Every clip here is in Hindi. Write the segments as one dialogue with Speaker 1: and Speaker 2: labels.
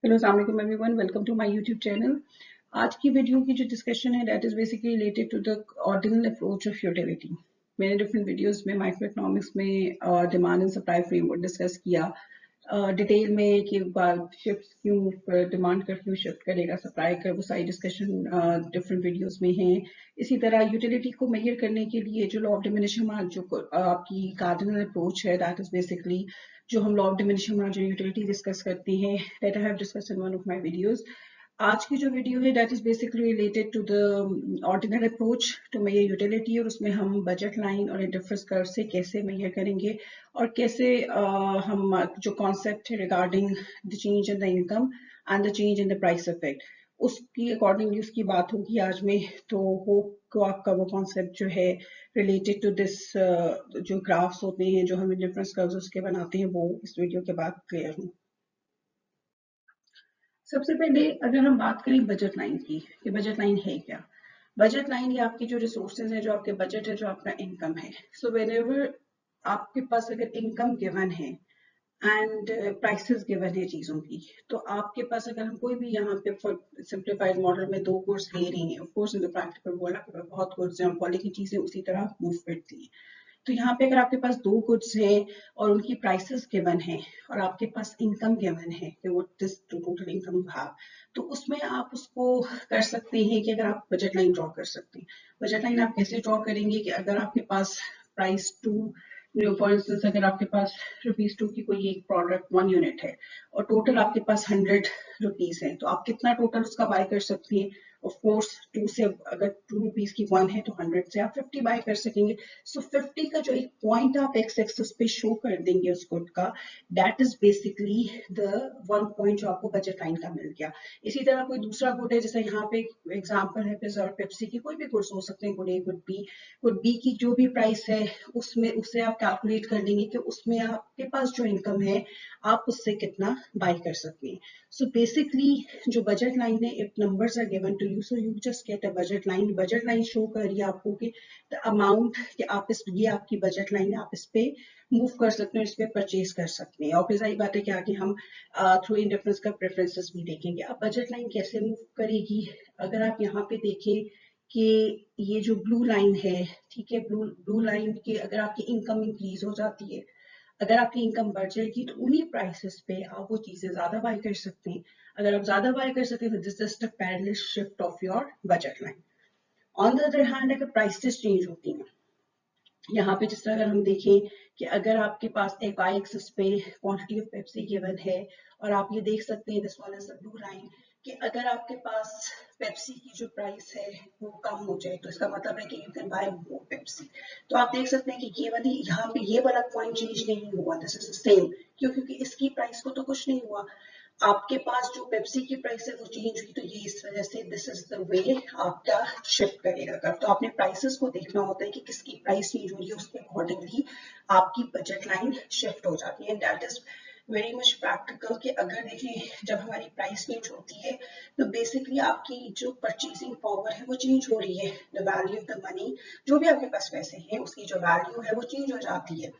Speaker 1: हेलो अस्सलाम वालेकुम everyone, welcome to my YouTube channel. आज की वीडियो की जो डिस्कशन है that is basically related to the ordinal approach of utility. मैंने डिफरेंट वीडियोस में माइक्रो इकोनॉमिक्स में demand and supply framework discuss किया डिटेल में कि शिफ्ट क्यों डिमांड कर क्यों शिफ्ट करेगा सप्लाई कर, वो सारी डिस्कशन डिफरेंट वीडियोस में है। इसी तरह यूटिलिटी को मेजर करने के लिए जो लॉ ऑफ डिमिनिशिंग रिटर्न्स जो आपकी कार्डिनल अप्रोच है दैट इज बेसिकली जो हम लॉ ऑफ डिमिनिशिंग रिटर्न्स जो यूटिलिटी डिस्कस करते हैं that I have discussed in one of my videos. आज की जो वीडियो है that is basically related to the ordinal approach to measure utility, और उसमें हम बजट लाइन और इंटरफेरेंस कर्व से कैसे मेजर करेंगे और कैसे हम जो कॉन्सेप्ट है regarding the change in the income and the change in the price effect उसकी अकॉर्डिंगली उसकी बात होगी आज में। तो होप को आपका वो कॉन्सेप्ट जो है रिलेटेड टू दिस जो ग्राफ्स होते हैं जो हम इंटरफेरेंस कर्व्स उसके बनाते हैं वो इस वीडियो के बाद क्लियर हो। सबसे पहले अगर हम बात करें बजट लाइन की कि बजट लाइन है क्या। बजट लाइन ये आपकी जो रिसोर्सेज है, जो आपके बजट है, जो आपका इनकम है। सो व्हेनेवर आपके पास अगर इनकम गिवन है एंड प्राइसेस गिवन है चीजों की, तो आपके पास अगर हम कोई भी यहाँ पे फॉर सिंप्लीफाइड मॉडल में दो गुड्स ले रहे हैं, of course in the practical world आपके पास बहुत गुड्स हैं, क्वालिटी की चीजें उसी तरह मूव करती हैं। तो यहाँ पे अगर आपके पास दो गुड्स हैं और उनकी प्राइसेस गिवन है और आपके पास इनकम गिवन है कि वो this total income you have, तो उसमें आप उसको कर सकते हैं कि अगर आप बजट लाइन ड्रॉ कर सकते हैं। बजट लाइन आप कैसे ड्रॉ करेंगे कि अगर आपके पास प्राइस टू फॉर इंस्टेंस अगर आपके पास रुपीज टू की कोई एक प्रोडक्ट 1 यूनिट है और टोटल आपके पास 100 रुपीज है, तो आप कितना टोटल उसका बाय कर सकती हैं। ऑफ कोर्स टू से अगर 2 रुपीज की वन है तो 100 से आप 50 बाय कर सकेंगे। सो 50 का जो एक पॉइंट आप एक्स एक्सिस पे शो कर देंगे उस गुड का, that is basically the one point जो आपको बजट लाइन का मिल गया। इसी तरह कोई दूसरा गुड है, जैसे यहाँ पे एग्जांपल है पिज़्ज़ा और पेप्सी की, कोई भी गुड्स हो सकते हैं, गुड ए गुड बी की जो भी प्राइस है उसमें उससे आप कैलकुलेट कर लेंगे कि उसमें आपके पास जो इनकम है आप उससे कितना बाय कर सकते हैं। सो बेसिकली जो बजट लाइन है, if numbers are given to you, so you just get a budget line. Budget line show कर रही है आपको कि द अमाउंट कि आप इस ये आपकी बजट लाइन है, आप इस पे मूव कर सकते हैं, इस पे परचेज कर सकते हैं। और फिर सही बात है कि आगे हम थ्रू इंडिफरेंस का प्रेफरेंसेस भी देखेंगे। अब बजट लाइन कैसे मूव करेगी, अगर आप यहाँ पे देखें कि ये जो ब्लू लाइन है, ठीक है, ब्लू लाइन के अगर आपकी इनकम इंक्रीज हो जाती है, अगर आपकी इनकम बढ़ जाएगी तो उन्हीं प्राइसेस पे आप वो चीजें ज्यादा बाय कर सकते हैं। अगर आप ज्यादा बाय कर सकते हैं तो this is the parallel shift of your budget line. On the other hand अगर प्राइसेस चेंज होती हैं, यहाँ पे जिस तरह अगर हम देखें कि अगर आपके पास एक वाई एक्सिस पे क्वांटिटी ऑफ पेप्सी गिवन है और आप ये देख सकते हैं this one is the blue line कि अगर आपके पास पेप्सी की जो प्राइस है वो कम हो जाए तो इसका मतलब है कि you can buy more Pepsi. तो आप देख सकते हैं कि ये वाली यहाँ पे ये वाला पॉइंट चेंज नहीं हुआ, दिस इज सेम। क्यों? क्योंकि इसकी प्राइस को तो कुछ नहीं हुआ, आपके पास जो पेप्सी की प्राइस है वो चेंज हुई, तो ये इस वजह से दिस इज द वे आपका शिफ्ट करेगा कर। तो आपने प्राइसेस को देखना होता है कि किसकी प्राइस चेंज हो रही है, उसके अकॉर्डिंगली आपकी बजट लाइन शिफ्ट हो जाती है। That is very much practical कि अगर देखें जब हमारी प्राइस चेंज होती है तो बेसिकली आपकी जो परचेसिंग पावर है वो चेंज हो रही है, the value of the money, जो भी आपके पास पैसे हैं उसकी जो वैल्यू है वो चेंज हो जाती है।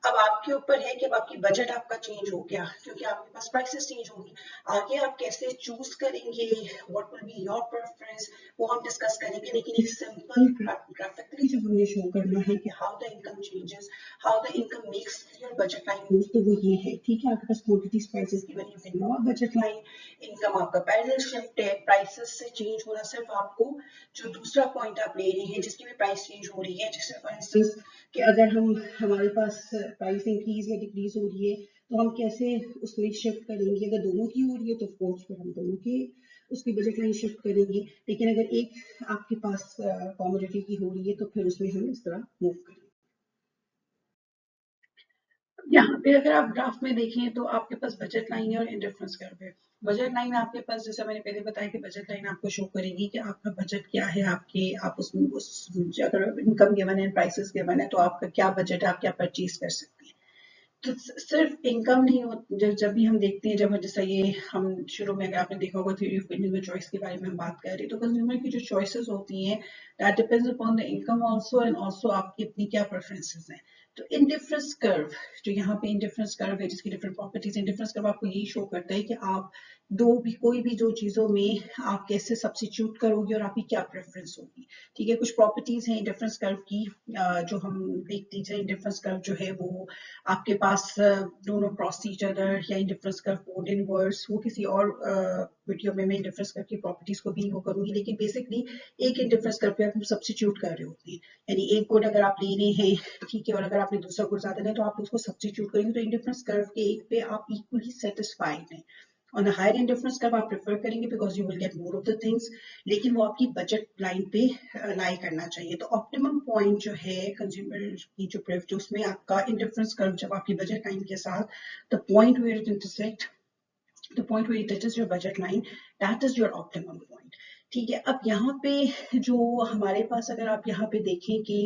Speaker 1: अब आपके ऊपर है कि अब आपकी बजट आपका चेंज हो गया क्योंकि आपके पास प्राइसेस चेंज होगी। आगे आप कैसे चूज करेंगे, what will be your preference, वो हम डिस्कस करेंगे। लेकिन एक सिंपल ग्राफिकली जब हमें शो करना है कि how the income changes, how the income makes your budget line move, तो वो ये है, ठीक है। आपके पास क्वांटिटीज प्राइसेस की वजह से नो बजट लाइन, इनकम आपका पैरेलल शिफ्ट है, प्राइसेस से चेंज होना सिर्फ आपको जो दूसरा पॉइंट आप ले रहे हैं जिसकी भी प्राइस चेंज हो रही है, जैसे फॉर इंस्टेंस कि अगर हम हमारे पास प्राइस इंक्रीज या डिक्रीज हो रही है तो हम कैसे उसमें शिफ्ट करेंगे। अगर दोनों की हो रही है तो ऑफकोर्स फिर हम दोनों की उसकी बजट लाइन शिफ्ट करेंगे। लेकिन अगर एक आपके पास कमोडिटी की हो रही है तो फिर उसमें हम इस तरह मूव करेंगे। यहाँ पे अगर आप ग्राफ में देखें तो आपके पास बजट लाइन है और इंडिफरेंस कर्व है। बजट लाइन आपके पास, जैसा मैंने पहले बताया कि बजट लाइन आपको शो करेगी कि आपका बजट क्या है, आपके आप उसमें उस अगर इनकम गिवन है, प्राइसेस गिवन है, तो आपका क्या बजट है, आप क्या परचेज कर सकते हैं। तो सिर्फ इनकम नहीं हो, जब भी हम देखते हैं, जब जैसा ये हम शुरू में अगर आपने देखा होगा थ्योरी ऑफ कंज्यूमर चॉइस के बारे में हम बात कर रहे हैं, तो कंज्यूमर की जो चॉइसेस होती हैं that depends upon the income also and also आपकी अपनी क्या प्रेफरेंसेस हैं। तो इंडिफरेंस कर्व, जो यहाँ पे इंडिफरेंस कर्व है जिसकी डिफरेंट प्रॉपर्टीज, इंडिफरेंस कर्व आपको यही शो करता है कि आप कोई भी दो चीजों में आप कैसे सब्स्टिट्यूट करोगे और आपकी क्या प्रेफरेंस होगी। ठीक है, कुछ प्रॉपर्टीज हैं इंडिफरेंस कर्व की जो हम देखते हैं। इंडिफरेंस कर्व जो है वो आपके पास दोनों क्रॉस ईच अदर, या इंडिफरेंस कर्व कोड इनवर्स, वो किसी और वीडियो में मैं इंडिफरेंस कर्व की प्रॉपर्टीज को भी वो करूंगी। लेकिन बेसिकली एक इंडिफरेंस कर्व पे आप सब्स्टिट्यूट कर रहे होते हैं, यानी एक कोड अगर आप ले रहे हैं, ठीक है, और अगर आपने दूसरा कोड ज्यादा है तो आप उसको सब्स्टिट्यूट करेंगे, तो इंडिफरेंस कर्व के एक पे आप इक्वली सेटिस्फाइड हैं। ऑन हायर इंडिफरेंस कर्व आप प्रेफर करेंगे because you will get more of the things, लेकिन वो आपकी बजट लाइन पे लाई करना चाहिए। तो ऑप्टिमम पॉइंट जो है कंज्यूमर की जो उसमें आपका इंडिफरेंस कर्व जब आपकी बजट लाइन के साथ, the point where it intersect, the point where it touches your budget line, that is your optimum point। ठीक है, अब यहाँ पे जो हमारे पास, अगर आप यहाँ पे देखें कि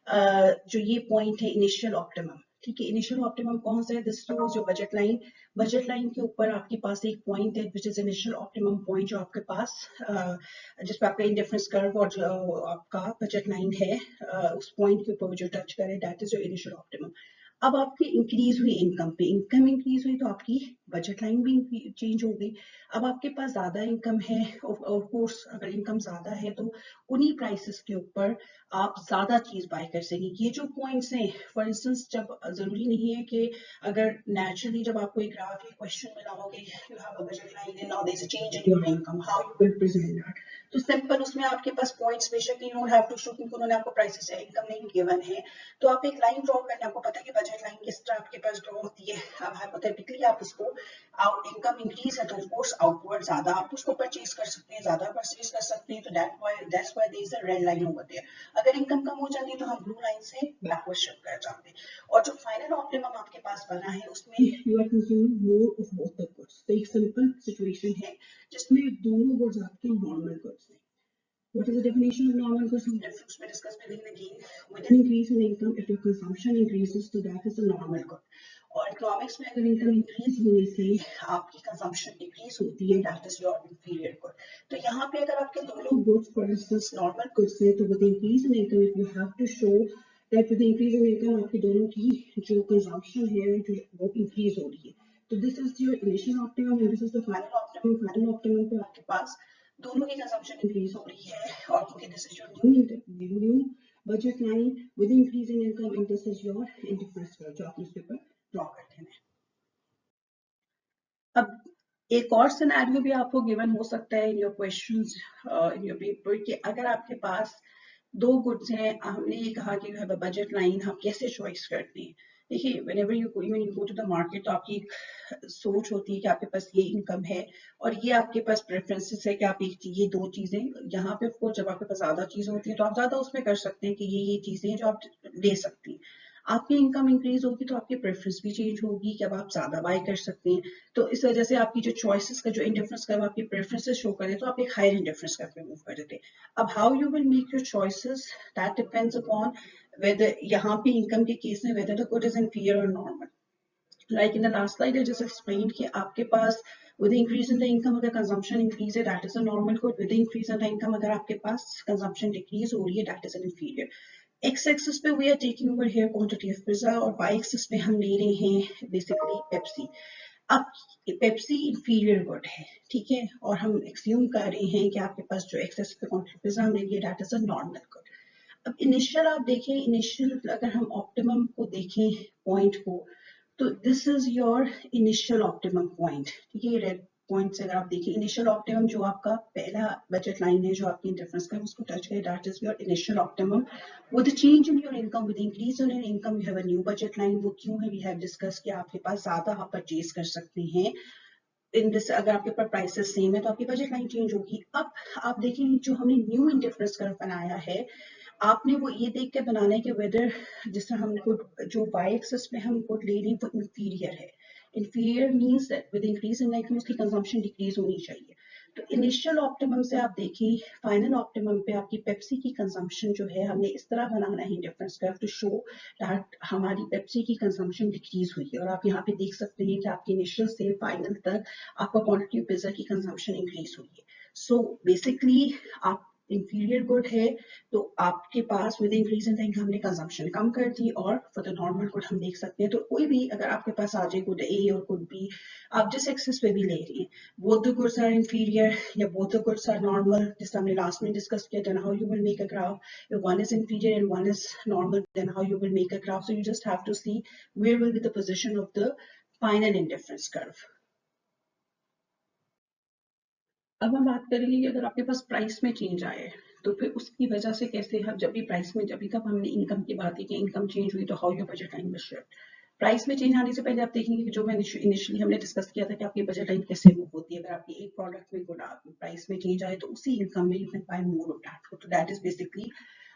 Speaker 1: जो ये पॉइंट है इनिशियल ऑप्टिमम, ठीक है, इनिशियल ऑप्टिमम कौन सा है, this shows your budget line. Budget line के ऊपर आपके पास एक पॉइंट है which is initial optimum point, जो आपके पास जिसपे आपका इंडिफरेंस कर्व और जो आपका बजट लाइन है उस पॉइंट के ऊपर जो टच करे, that is your initial optimum. अब आपकी इंक्रीज हुई इनकम पे, इनकम इंक्रीज हुई तो आपकी बजट लाइन भी चेंज हो गई। अब आपके पास ज्यादा इनकम है, ऑफ कोर्स अगर इनकम ज्यादा है तो उन्हीं प्राइसेस के ऊपर आप ज्यादा चीज बाय कर सकेंगे। ये जो पॉइंट्स हैं, फॉर इंस्टेंस, जब जरूरी नहीं है कि अगर नेचुरली जब आपको एक ग्राफ या क्वेश्चन मिला हो कि you have a budget line and now there is a change in your income, how you will present that, तो सिंपल उसमें आपके पास पॉइंट्स बेशक you don't have to show, क्योंकि उन्होंने आपको प्राइसेस या इनकम नहीं गिवन है, तो आप एक लाइन ड्रॉ करके, आपको पता है कि बजट लाइन किस तरह आपके पास ड्रॉ होती है। अब हाइपोथेटिकली आप उसको इनकम इंक्रीज है तो ऑफ कोर्स आउटवर्ड ज्यादा आप उसको परचेज कर सकते हैं, ज्यादा परचेज कर सकते हैं, तो that's why there is a red line over there. अगर इनकम कम हो जाती है तो हम ब्लू लाइन से बैकवर्ड शिफ्ट कर जाते हैं। और जो फाइनल ऑप्टिमम आपके पास बना है उसमें you are consuming more of both the goods. तो एक सिंपल सिचुएशन है जिसमें दोनों गुड्स आपके नॉर्मल गुड्स हैं। What is the definition of normal goods? हम difference में discuss करेंगे again. With an increase in income, if your consumption increases, so that is a normal good. और इकोनॉमिक्स में अगर इनकम इंक्रीज होने से आपकी कंजम्पशन डिक्रीज होती है, that is your inferior good. तो यहाँ पे अगर आपके दोनों goods for instance normal goods है, तो with increase in income you have to show that with increase in income आपकी दोनों की जो कंजम्पशन है जो वो इंक्रीज हो रही है। तो this is your initial optimum and this is the final optimum. Final optimum पे आपके पास दोनों की कंजम्पशन इंक्रीज हो रही है, और क्योंकि this is your new budget line with increase in income and this is your indifference curve जो आप इसके ऊपर ड्रॉ करते हैं। अब एक और सिनेरियो भी आपको गिवन हो सकता है in your questions in your paper, कि अगर आपके पास दो गुड्स हैं, हमने ये कहा कि you have a budget line, आप कैसे चॉइस करते हैं। देखिए, whenever you go to the market, तो आपकी एक सोच होती है कि आपके पास ये इनकम है और ये आपके पास प्रेफरेंसेस है कि आप ये दो चीजें, यहाँ पे ऑफकोर्स जब आपके पास ज्यादा चीजें होती है तो आप ज्यादा उसमें कर सकते हैं कि ये चीजें हैं जो आप ले सकते हैं। आपकी इनकम इंक्रीज होगी तो आपकी प्रेफरेंस भी चेंज होगी कि अब आप ज्यादा बाय कर सकते हैं। तो इस वजह से आपकी जो चॉइसेस का जो इंडिफरेंस कर्व आपकी प्रेफरेंसेस शो करे, तो आप एक हायर इंडिफरेंस कर्व पे मूव कर देते हैं। अब how you will make your choices, that depends upon weather, यहाँ पे इनकम के केस में whether the good is inferior or normal। Like in the last slide I just explained कि आपके पास with the increase in the income अगर consumption increase है, that is a normal good। with the increase in the income अगर आपके पास consumption decrease हो रही है, that is an inferior। X axis पे we are taking over here quantity of pizza, और Y axis पे हम ले रहे हैं basically Pepsi। अब पेप्सी इंफीरियर गुड है, ठीक है, और हम एक्सयूम कर रहे हैं कि आपके पास जो एक्सेस पे क्वांटिटी पिज्जा हमने लिया, that is a normal good. अब इनिशियल आप देखें, इनिशियल अगर हम ऑप्टिमम को देखें पॉइंट को, तो this is your initial optimum point, ठीक है। रेड पॉइंट से अगर आप देखिए, इनिशियल ऑप्टिमम जो आपका पहला बजट लाइन है जो आपकी इंडिफरेंस का उसको टच करे, that is your initial optimum. With change in your income, with increase in your income you have a new budget line. वो क्यों है, वी हैव डिस्कस कि आपके पास ज्यादा आप परचेज कर सकते हैं इन दिस, अगर आपके पास प्राइसेस सेम है तो आपकी बजट लाइन चेंज होगी। अब आप देखें, जो हमने न्यू इंडिफरेंस कर्व बनाया है, आपने वो ये देख के बनाना है कि वेदर जिस तरह हमको जो वाई एक्सिस में हम गुड ले रहे हैं वो इंफीरियर है। Inferior means that with increase in income उसकी कंजम्पशन डिक्रीज होनी चाहिए। तो इनिशियल ऑप्टिमम से आप देखिए फाइनल ऑप्टिमम पे आपकी पेप्सी की कंजम्पशन जो है, हमने इस तरह बनाना है indifference curve to show that हमारी पेप्सी की कंजम्पशन डिक्रीज हुई है। और आप यहाँ पे देख सकते हैं कि आपकी इनिशियल से फाइनल तक आपका क्वांटिटी ऑफ पिज्जा की कंजम्पशन इंक्रीज हुई है। सो बेसिकली आप इंफीरियर गुड है तो आपके पास with increase in the income हमने कंजम्पशन कम कर दी, और फॉर द नॉर्मल गुड हम देख सकते हैं तो कोई भी अगर आपके पास आ जाए गुड ए और गुड बी, आप जिस एक्सेस पे भी ले रही हैं, both the goods are inferior या both the goods are normal, जिस हमने लास्ट में डिस्कस किया, then how you will make a graph, if one is inferior and one is normal, then how you will make a graph. So you just have to see where will be the position of the final indifference curve. अब हम बात करेंगे कि अगर आपके पास प्राइस में चेंज आए तो फिर उसकी वजह से कैसे, हम जब भी प्राइस में, जब भी तब हमने इनकम की बात की कि इनकम चेंज हुई तो how your budget line will shift. Price में चेंज आने से पहले आप देखेंगे कि जो मैंने इनिशियली हमने डिस्कस किया था कि आपकी बजट लाइन कैसे मूव होती है। अगर आपकी एक प्रोडक्ट में गुड प्राइस में चेंज आए तो उसी इनकम में you can buy more of that, तो दैट इज बेसिकली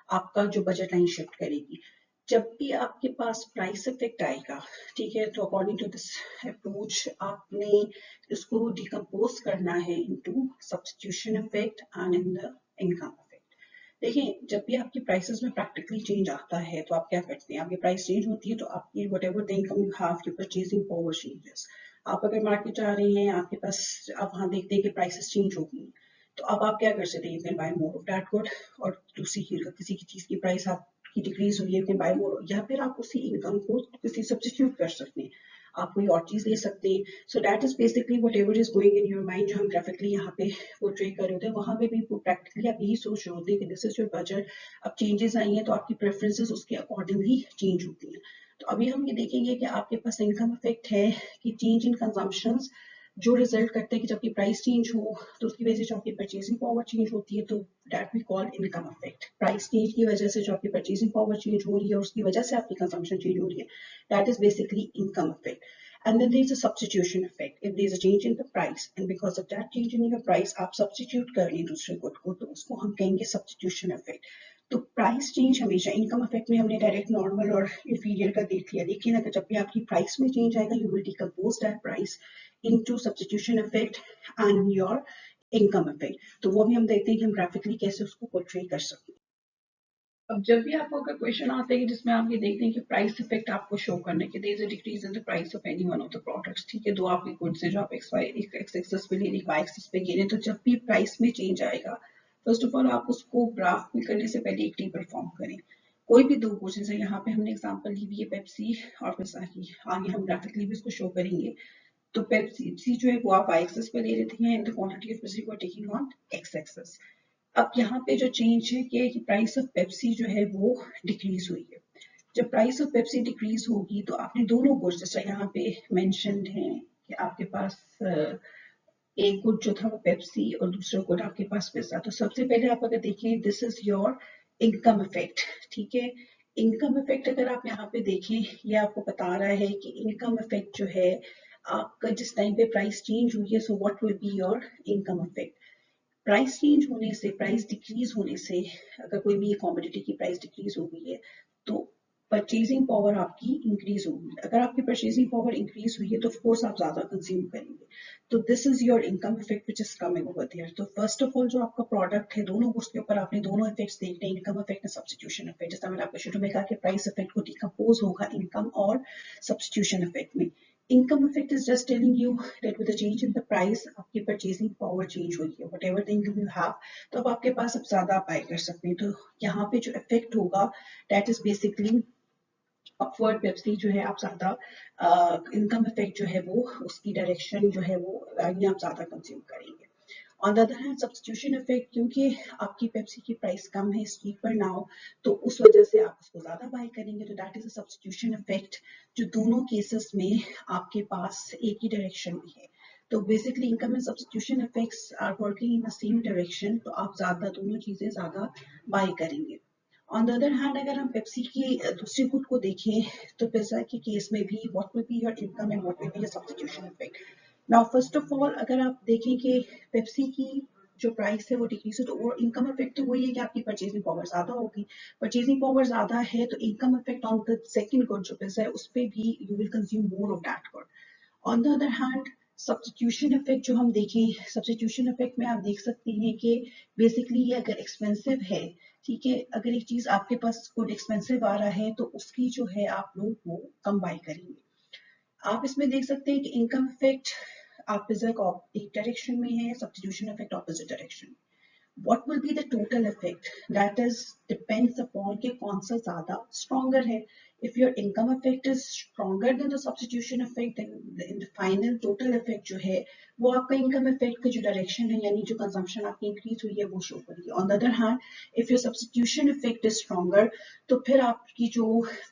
Speaker 1: आपका जो बजट लाइन शिफ्ट करेगी। जब भी आपके पास प्राइस इफेक्ट आएगा, ठीक है, तो अकॉर्डिंग टू दिस अप्रोच आपने इसको डिकम्पोज करना है into substitution effect and in the income effect. देखिए, जब भी आपकी प्राइसेस में प्रैक्टिकली चेंज आता है तो आप क्या करते हैं, आपकी प्राइस चेंज होती है तो आपकी what ever the income you have, your purchasing power changes. आप अगर मार्केट जा रहे हैं, आपके पास, आप वहां देखते हैं कि प्राइसेस चेंज होगी, तो अब आप क्या कर सकते हैं, you can buy more of that good, और दूसरी किसी की चीज की प्राइस आपकी डिक्रीज हुई है, यू कैन बाय मोर, या फिर आप उसी इनकम को किसी सब्स्टिट्यूट कर सकते हैं, आप कोई और चीज ले सकते हैं। So that is basically what ever is going in your mind, जो हम ग्राफिकली यहाँ पे पोर्ट्रे कर रहे होते हैं, वहां पे भी प्रैक्टिकली आप यही सोच रहे होते हैं कि दिस इज योर बजट। अब चेंजेस आई हैं तो आपकी प्रेफरेंसेस उसके अकॉर्डिंगली चेंज होती हैं। तो अभी हम ये देखेंगे कि आपके पास इनकम इफेक्ट है कि चेंज इन कंजम्पशंस जो रिजल्ट करते हैं कि जब की प्राइस चेंज हो तो उसकी वजह से जो आपकी परचेजिंग पावर चेंज होती है, तो that we call income effect. Price change की वजह से जो आपकी परचेजिंग पावर चेंज हो रही है, उसकी वजह से आपकी कंजम्पशन चेंज हो रही है, that is basically income effect. And then there's a substitution effect. If there's a change in the price and because of that change in your price आप substitute कर रही दूसरे गुड को, तो उसको हम कहेंगे substitution effect। तो प्राइस चेंज हमेशा, इनकम इफेक्ट में हमने डायरेक्ट नॉर्मल और इंफीरियर का देख लिया, लेकिन अगर जब भी आपकी प्राइस में चेंज आएगा, you will decompose that price into substitution effect and your income effect। तो वो भी हम देखते हैं कि हम ग्राफिकली कैसे उसको पोर्ट्रे कर सकते हैं। अब जब भी आपको अगर क्वेश्चन आता है कि जिसमें आप ये देखते हैं कि प्राइस इफेक्ट आपको शो करने के, there is a decrease in the price of any one of the products, ठीक है, दो आपके गुड्स है जो आप एक्स एक्सेस पे ले रही, वाई एक्सेस पे गिरे, तो जब भी प्राइस में चेंज आएगा, फर्स्ट ऑफ ऑल आप उसको ग्राफ में करने से पहले एक टेबल फॉर्म करें। कोई भी दो गुड्स, जैसे यहाँ पे हमने एग्जांपल ली हुई है पेप्सी और विसाखी, आगे हम ग्राफिकली भी इसको शो करेंगे। तो पेप्सी जो है वो आप वाई एक्सेस पे ले रहे हैं, and the quantity of Pepsi को टेकिंग ऑन एक्स एक्सेस। अब यहाँ पे जो चेंज है कि प्राइस ऑफ पेप्सी जो है वो डिक्रीज हुई है। जब प्राइस ऑफ पेप्सी डिक्रीज होगी तो आपने दोनों गुड्स, जैसा यहाँ पे मेंशन्ड है कि आपके पास एक गुड जो था वो पेप्सी और दूसरा गुड आपके पास पिज्जा। तो सबसे पहले आप अगर देखें, this is your income effect, ठीक है। इनकम इफेक्ट अगर आप यहाँ पे देखें, ये आपको बता रहा है कि इनकम इफेक्ट जो है आपका जिस टाइम पे प्राइस चेंज हुई है, so what will be your income effect. Price change होने से, प्राइस डिक्रीज होने से, अगर कोई भी कॉमोडिटी की प्राइस डिक्रीज हो गई है तो परचेजिंग पावर आपकी इंक्रीज होगी। अगर आपकी परचेजिंग पावर इंक्रीज हुई है तो ऑफकोर्स आप ज्यादा कंज्यूम करेंगे। तो this is your income effect which is coming over there. तो फर्स्ट ऑफ ऑल जो आपका प्रोडक्ट है, दोनों उसके ऊपर आपने दोनों इफेक्ट्स देखने हैं, income effect and substitution effect. जैसा मैंने आपको शुरू में कहा कि प्राइस इफेक्ट को डिकम्पोज होगा इनकम और सब्स्टिट्यूशन इफेक्ट में। Income effect is just telling you that with the change in the price, आपकी purchasing power change हुई है, whatever the income you have, तो अब आपके पास अब ज्यादा buy कर सकते हैं। तो यहाँ पे जो effect होगा, that is basically upward Pepsi जो है आप ज्यादा इनकम इफेक्ट जो है वो उसकी डायरेक्शन जो है वो यानी आप ज्यादा कंज्यूम करेंगे। On the other hand substitution effect, क्योंकि आपकी पेप्सी की प्राइस कम है स्ट्रीट पर नाउ, तो उस वजह से आप उसको ज्यादा बाय करेंगे, तो that is a substitution effect जो दोनों केसेस में आपके पास एक ही डायरेक्शन में है। तो basically income and substitution effects are working in the same direction, तो आप ज्यादा दोनों चीजें ज्यादा बाय करेंगे। ऑन द अदर हैंड अगर हम पेप्सी की दूसरी गुड को देखें, तो पिज्जा के केस में भी what will be your income and what will be your substitution effect. Now first of all अगर आप देखें कि पेप्सी की जो प्राइस है वो डिक्रीज है, तो वो इनकम इफेक्ट तो वही है कि आपकी परचेजिंग पावर ज्यादा होगी। परचेजिंग पावर ज्यादा है तो income effect on the second good जो पिज्जा है उस पे भी you will consume more of that good. On the other hand substitution effect जो हम देखें, सब्स्टिट्यूशन इफेक्ट में आप देख सकते हैं कि बेसिकली ये अगर एक्सपेंसिव है, ठीक है, अगर एक चीज आपके पास गुड एक्सपेंसिव आ रहा है तो उसकी जो है आप लोग वो कम बाय करेंगे। आप इसमें देख सकते हैं कि इनकम इफेक्ट आप पिज्जा का एक डायरेक्शन में है, substitution effect opposite direction. what will be the total effect? That is depends upon कि कौन सा ज़्यादा stronger है. If your income effect is stronger than the substitution effect, then in the final total effect जो है वो आपका income effect का जो direction है यानी जो consumption आपकी increase हुई है वो show करेगी. On the other hand, if your substitution effect is stronger, तो फिर आपकी जो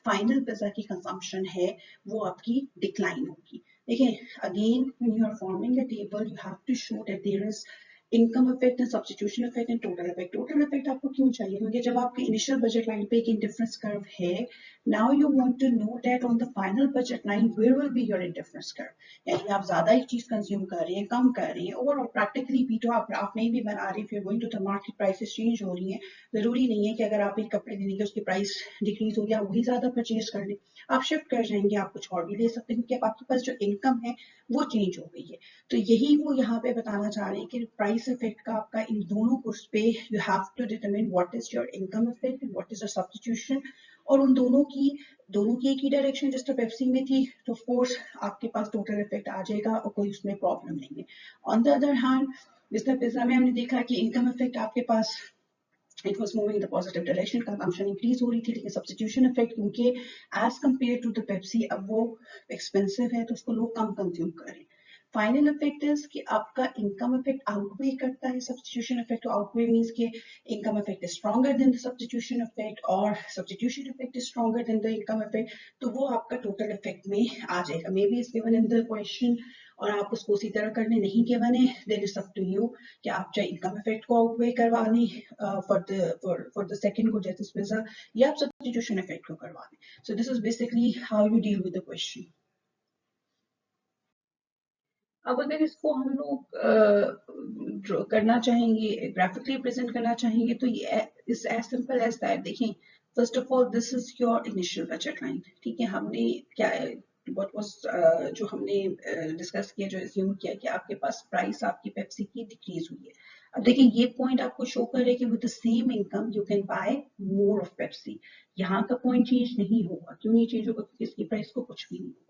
Speaker 1: final पैसा की consumption है वो आपकी decline होगी. देखिए, again when you are forming a table, you have to show that there is income effect and substitution effect and total effect. Total effect आपको क्यों चाहिए? क्योंकि जब आपके इनिशियल बजट लाइन पे एक इंडिफरेंस कर्व है, now you want to know that on the final budget line where will be your indifference curve. यानी आप ज्यादा एक चीज कंज्यूम कर रही हैं, कम कर रही हैं, और प्रैक्टिकली भी तो आप नहीं भी बना रही, फिर going to the market prices change हो रही हैं. जरूरी नहीं है कि अगर आप एक कपड़े लेंगे उसकी प्राइस डिक्रीज हो गया वही ज्यादा परचेज कर लें. आप शिफ्ट कर जाएंगे, आप कुछ और भी ले सकते हैं क्योंकि आपके पास जो इनकम है वो चेंज हो गई है. तो यही वो यहाँ पे बताना चाह रहे हैं कि प्राइस इफेक्ट का आपका इन दोनों कोर्स पे you have to determine what is your income effect and what is the substitution. और उन दोनों की एक ही डायरेक्शन जिस तरह पेप्सी में थी, तो ऑफ कोर्स आपके पास टोटल इफेक्ट आ जाएगा और कोई उसमें प्रॉब्लम नहीं है. ऑन द अदर हैंड जिस तरह पिज्जा में हमने देखा कि इनकम इफेक्ट आपके पास it was moving in the positive direction, consumption increase हो रही थी, लेकिन substitution effect क्योंकि as compared to the Pepsi अब वो expensive है तो उसको लोग कम consume कर रहे हैं. फाइनल इफेक्ट इज कि आपका इनकम इफेक्ट आउटवे करता है सब्स्टिट्यूशन इफेक्ट. तो आउटवे मींस कि income effect is stronger than the substitution effect और substitution effect is stronger than the income effect. तो वो आपका टोटल इफेक्ट में आ जाएगा. Maybe is given in the question और आप उसको उसी तरह करने नहीं गिवन है, then it's up to you कि आप चाहे इनकम इफेक्ट को आउटवे करवा लें फॉर द सेकंड को जैसे पिज्जा, या आप सब्स्टिट्यूशन इफेक्ट को करवा लें. So this is basically how you deal with the question. अब अगर इसको हम लोग करना चाहेंगे, ग्राफिकली प्रेजेंट करना चाहेंगे, तो ये is as simple as that. देखें, first of all this is your initial budget line. ठीक है, हमने क्या व्हाट वाज जो हमने डिस्कस किया, जो एज्यूम किया कि आपके पास प्राइस आपकी पेप्सी की डिक्रीज हुई है. अब देखिए, ये पॉइंट आपको शो कर रहे हैं कि with the same income you can buy more of Pepsi. यहाँ का पॉइंट चेंज नहीं होगा. क्यों नहीं चेंज होगा? क्योंकि इसकी प्राइस को कुछ भी नहीं होगा.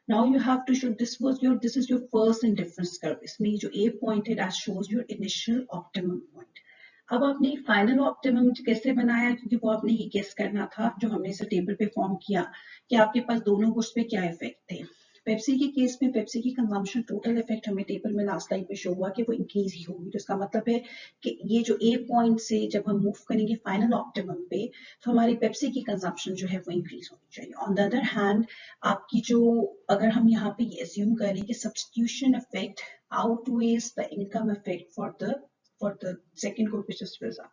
Speaker 1: Now you have to show this is your first indifference curve. इसमें जो A point है that shows your initial optimum point. अब आपने फाइनल ऑप्टिमम कैसे बनाया? क्योंकि वो आपने ये गेस करना था जो हमने इस टेबल पे फॉर्म किया कि आपके पास दोनों गुड्स पे क्या इफेक्ट थे. पेप्सी के केस में पेप्सी की कंजम्पशन टोटल इफेक्ट हमें टेबल में लास्ट लाइन पे शो हुआ कि वो इंक्रीज ही होगी. तो इसका मतलब है कि ये जो ए पॉइंट से जब हम मूव करेंगे फाइनल ऑप्टिमम पे, तो हमारी पेप्सी की कंजम्पशन जो है वो इंक्रीज होनी चाहिए. ऑन द अदर हैंड आपकी जो, अगर हम यहाँ पे ये एज्यूम करें कि substitution effect outweighs the income effect for the second group which is pizza,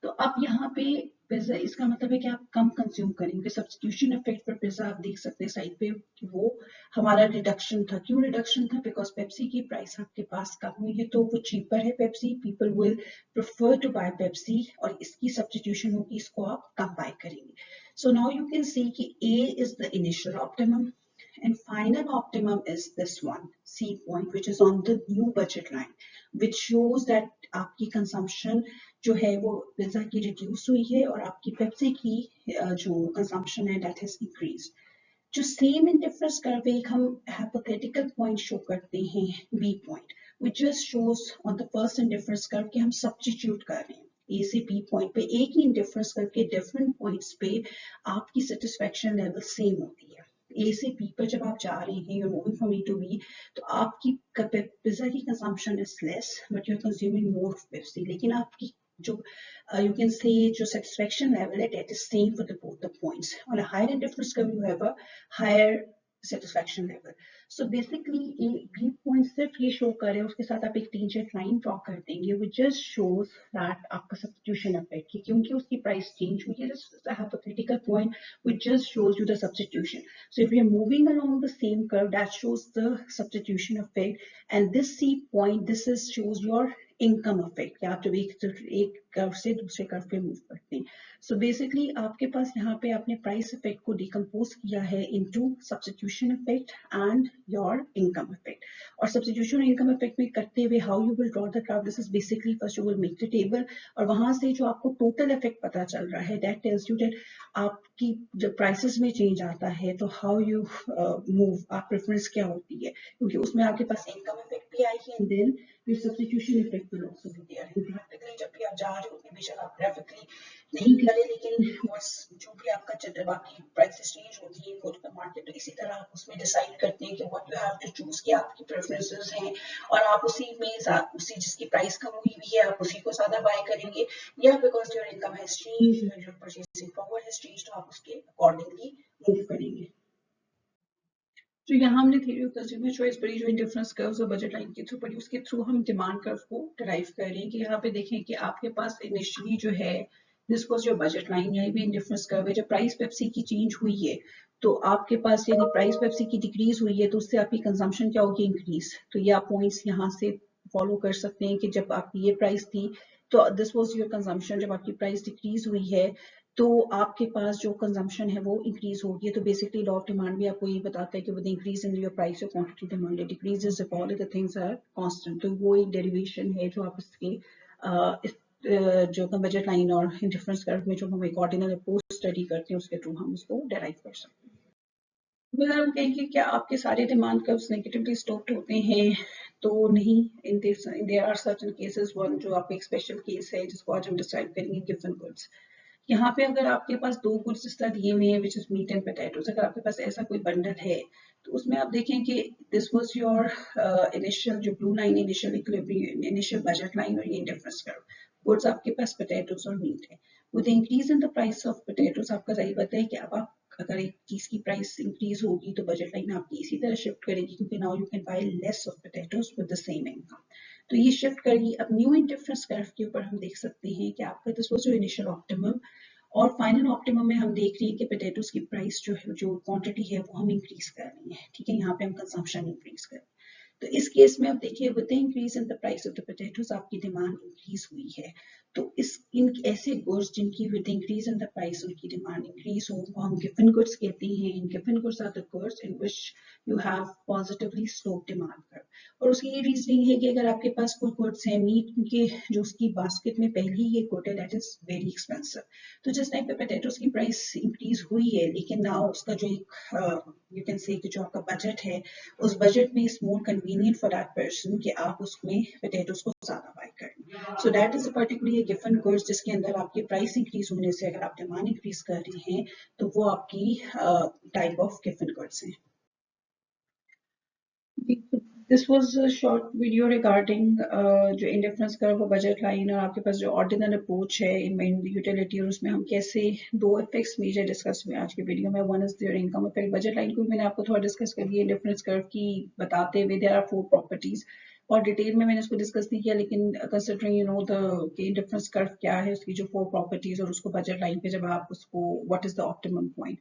Speaker 1: तो अब यहाँ पे पिज्जा, इसका मतलब है कि आप कम कंज्यूम करेंगे. सब्स्टिट्यूशन इफेक्ट पर पिज्जा आप देख सकते हैं साइड पे कि वो हमारा रिडक्शन था. क्यों रिडक्शन था? बिकॉज पेप्सी की प्राइस आपके पास कम हुई है, तो वो चीपर है Pepsi. People will prefer to buy Pepsi और इसकी सब्स्टिट्यूशन होगी, इसको आप कम बाय करेंगे. So now you can see कि A is the initial optimum and final optimum is this one, C point, which is on the new budget line, which shows that आपकी consumption जो है वो पिज्जा की रिड्यूस हुई है और आपकी पेप्सी की जो कंजम्पशन है दैट हैज इंक्रीज्ड. जो सेम इंडिफरेंस कर्व एक हम हाइपोथेटिकल पॉइंट शो करते हैं B point, which just shows on the first indifference curve कि हम सब्स्टिट्यूट कर रहे हैं ए से बी पॉइंट पे. एक ही इंडिफरेंस कर्व के डिफरेंट पॉइंट्स पे आपकी सेटिस्फेक्शन लेवल सेम होती है. ए से बी पर जब आप जा रहे हैं, you're moving from A to B, तो आपकी पिज्जा की consumption is less but you are consuming more of Pepsi. लेकिन आपकी जो you can say जो satisfaction level है that is same for the both the points. On a higher indifference curve you have a higher satisfaction level. So basically a B point सिर्फ ये शो कर रहे हैं, उसके साथ आप एक तीन चार लाइन ड्रॉ कर देंगे which just shows that आपका substitution effect कि क्योंकि उसकी प्राइस चेंज हुई है. This is a hypothetical point which just shows you the substitution. So if we are moving along the same curve, that shows the substitution effect, and this C point, this is shows your income effect कि आप जब एक कर्व से दूसरे कर्व पे मूव करते हैं. सो बेसिकली आपके पास यहाँ पे आपने प्राइस इफेक्ट को डिकम्पोज किया है into substitution effect and your income effect. और सब्स्टिट्यूशन और इनकम इफेक्ट में करते हुए how you will draw the graph, this is basically first you will make the table और वहां से जो आपको टोटल इफेक्ट पता चल रहा है दैट टेल्स यू दैट आपकी जब प्राइसेस में चेंज आता है तो हाउ यू मूव, आप प्रेफरेंस क्या होती है, क्योंकि उसमें आपके पास इनकम इफेक्ट भी आएगी and then your substitution effect will also be there. And practically जब भी आप जा रहे हो उतने बेशक आप ग्राफिकली नहीं करें, लेकिन जो भी आपका बाकी प्राइसेस चेंज होती है गो टू द मार्केट, तो इसी तरह आप उसमें डिसाइड करते हैं कि what you have to choose, कि आपकी प्रेफरेंसेस हैं और आप उसी में उसी जिसकी प्राइस कम हुई हुई है आप उसी को ज्यादा बाय करेंगे, या because your income has change, your purchasing power has change, तो आप उसके अकॉर्डिंगली मूव करेंगे। तो यहाँ हमने थ्योरी ऑफ कंज्यूमर चॉइस पढ़ी जो इंडिफरेंस कर्व्स और बजट लाइन के थ्रू पढ़ी, उसके थ्रू हम डिमांड कर्व को डिराइव कर रहे हैं कि यहाँ पे देखें कि आपके पास इनिशियली जो है this was your budget line, यहाँ भी इंडिफरेंस कर्व है। जब प्राइस पेप्सी की चेंज हुई है तो आपके पास यानी प्राइस पेप्सी की डिक्रीज हुई है तो उससे आपकी कंजम्पशन क्या होगी, इंक्रीज। तो ये आप पॉइंट्स यहाँ से फॉलो कर सकते हैं कि जब आपकी ये प्राइस थी तो दिस वाज योर कंजम्पशन, जब आपकी प्राइस डिक्रीज हुई है तो आपके पास जो कंजम्पशन है वो इंक्रीज होगी। तो बेसिकली लॉ ऑफ डिमांड भी आपको ये बताता है कि with increase in your price और quantity demand decreases if all the things are constant. तो वो एक डेरिवेशन है जो आप इसके जो बजट लाइन और इंडिफरेंस कर्व में जो हम एक ऑर्डिनल अप्रोच स्टडी करते हैं उसके थ्रू हम उसको डेराइव कर सकते हैं। अगर हम कहेंगे क्या आपके सारे डिमांड कर्व्स नेगेटिवली स्लोप्ड होते हैं, तो नहीं। In there are certain cases, one जो आपका एक स्पेशल केस है जिसको आज हम डिसाइड करेंगे, गिवन गुड्स। यहाँ पे अगर आपके पास दो गुड्स इस तरह दिए हुए हैं which is meat and potatoes, अगर आपके पास ऐसा कोई बंडल है तो उसमें आप देखें कि दिस वाज योर इनिशियल जो blue line initial equilibrium initial budget line और ये इंडिफरेंस कर्व, गुड्स आपके पास पोटैटोज और मीट है। With increase in the price of potatoes आपका जाहिर बात है कि अब आप अगर एक चीज की प्राइस इंक्रीज होगी तो बजट लाइन आपकी इसी तरह शिफ्ट करेगी क्योंकि now you can buy less of potatoes with the same income, तो ये शिफ्ट करेगी। अब न्यू इंडिफरेंस कर्व के ऊपर हम देख सकते हैं कि आपका this was your initial optimum और फाइनल ऑप्टिमम में हम देख रहे हैं कि पोटैटोज की प्राइस जो है जो क्वांटिटी है वो हम इंक्रीज कर रहे हैं, ठीक है, यहाँ पे हम कंजम्पशन इंक्रीज कर रहे हैं। तो इस केस में आप देखिए with the increase in the price of the potatoes आपकी डिमांड इंक्रीज हुई है। तो इन ऐसे गुड्स जिनकी with increase in the price उनकी डिमांड इंक्रीज हो वो हम गिवन गुड्स कहते हैं। इन गिवन goods are the goods in which you have positively slope demand curve. और उसकी ये रीजनिंग है कि अगर आपके पास कोई गुड्स है मीट के जो उसकी बास्केट में पहली ये गुड है दैट इज वेरी एक्सपेंसिव, तो जिस टाइम पे पोटैटोज की प्राइस इंक्रीज हुई है लेकिन नाउ उसका जो एक यू कैन से कि जो आपका बजट है उस बजट में is more convenient for that person कि आप उसमें पोटैटोज को ज्यादा बाय करें। So that is particularly given goods जिसके अंदर आपकी प्राइस इंक्रीज होने से अगर आप डिमांड इंक्रीज कर रही हैं तो वो आपकी टाइप ऑफ गिवन गुड्स हैं। This was a short video regarding जो इंडिफरेंस कर्व और बजट लाइन और आपके पास जो ऑर्डिनल अप्रोच है इन यूटिलिटी और उसमें हम कैसे दो इफेक्ट्स मेजर डिस्कस हुए आज के वीडियो में। One is there income effect, budget line को मैंने आपको थोड़ा डिस्कस कर दिया इंडिफरेंस कर्व की बताते हुए। देयर आर 4 प्रॉपर्टीज और डिटेल में मैंने उसको डिस्कस नहीं किया, लेकिन considering you know the indifference curve क्या है उसकी जो 4 प्रॉपर्टीज और उसको बजट लाइन पे जब आप उसको what is the optimum point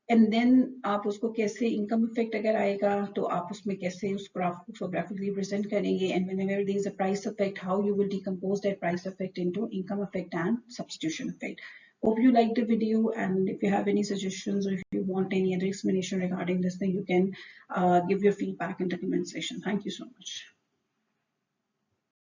Speaker 1: and then आप उसको कैसे इनकम इफेक्ट अगर आएगा तो आप उसमें कैसे उस ग्राफ को ग्राफिकली प्रेजेंट करेंगे and whenever there is a price effect how you will decompose that price effect into income effect and substitution effect. Hope you liked the video, and if you have any suggestions or if you want any other explanation regarding this, then you can give your feedback in the comment section. Thank you so much.